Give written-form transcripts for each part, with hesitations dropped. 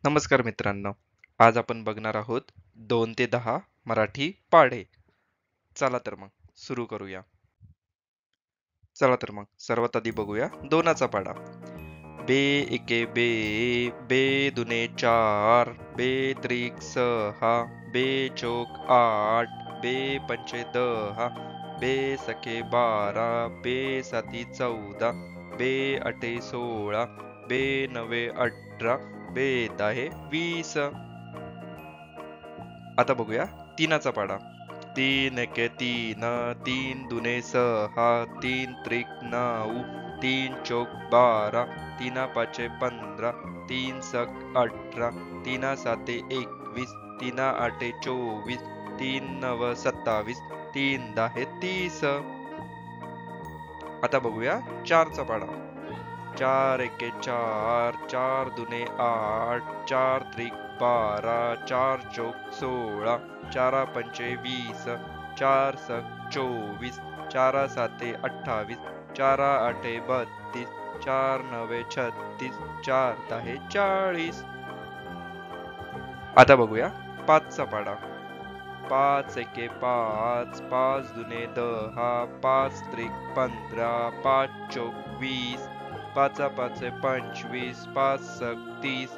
नमस्कार मित्रांनो. आज आपण बघणार आहोत 2 ते 10 मराठी पाढे. चला तर मग सुरू करूया. चला तर मग सर्वात आधी बघूया दोनाचा पाढा. बे एके बे, बे दुने 4, बे त्रिक 6, बे चोक 8, बे पंचे 10, बे सखे 12, बे साती 14, बे अठे 16, बे नवे 18, बे दाहे 20. आता बघूया तीनाचा पाढा. 3 एके 3, 3 दुने 6, 3 त्रिक 9, 3 चोक 12, 3 पाचे 15, 3 सक 18, 3 साते 21, 3 आठे 24, 3 नव 27, 3 दाहे 30. आता बघूया चारचा पाढा. 4 एके 4, 4 दुने 8, 4 त्रिक 12, 4 चोक 16, 4 पंचे 20, 4 सक 24, 4 साते 28, 4 आठे 32, 4 नवे 36, 4 दहे 40. आता बघूया पाचचा पाढा. 5 एके 5, 5 दुने 10, 5 त्रिक 15, 5 चोक 20, 5 पाचे 25, 5 सक 30,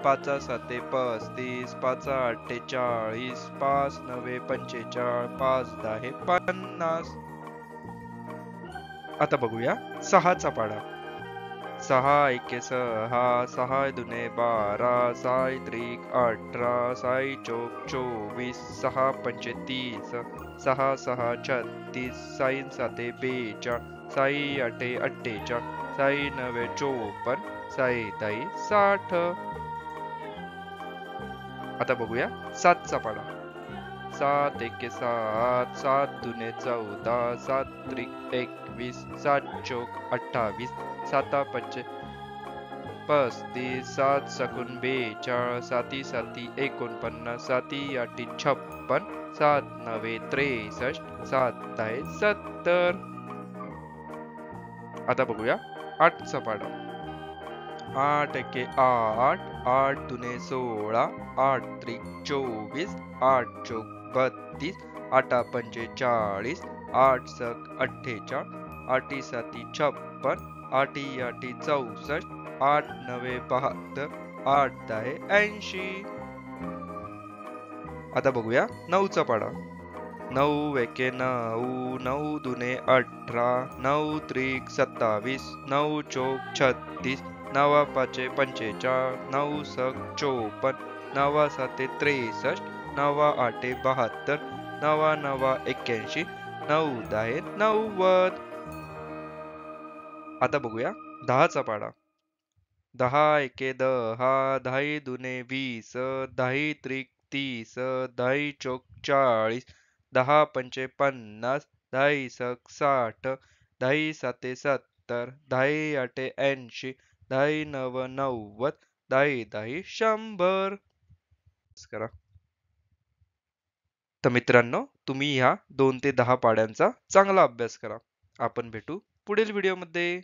5 साते 35, 5 आठे 40, 5 नवे 45, 5 दहे 50. आता बघूया सहाचा पाढा. 6 एके 6, 6 दुने 12, 6 त्रिक 18, 6 चोक 24, 6 पंचे 30, 6 6 36, 6 साते 42, 6 आठे 48, 6 नवे 54, 6 दाही 60. आता बघूया सातचा पाढा. 7 एके 7, 7 दुने 14, 7 त्रिक 21, 7 चोक 28, 7 पंचे 35, 7 सकून 42, 7 साती 49, 7 आठी 56, 7 नवे 63, 7 दहे 70. आता बघूया आठचा पाढा. 8 एके 8, 8 दुने 16, 8 त्रिक 24, 8 चोक 32, 8 पंचे 40, 8 सक 48, 8 साती 56, 8 आठी 64, 8 नवे 72, 8 दहे 80. आता बघूया नऊचा पाढा. 9 एके 9, 9 दुने 18, 9 त्रिक 27, 9 चोक 36, 9 पाचे 45, 9 सक 54, 9 साते 63, 9 आठे 72, 9 नवा 81, 9 दहे 90. आता बघूया दहाचा पाढा. 10 एके 10, 10 दुने 20, 10 त्रिक 30, 10 चोक 40, 10 पंचे 50, 10 सक 60, 10 साते 70, 10 आठे 80, 10 नव 90, 10 दही 100. करा. तर मित्रांनो, तुम्ही ह्या 2 ते 10 पाढ्यांचा चांगला अभ्यास करा. आपण भेटू पुढील व्हिडिओमध्ये.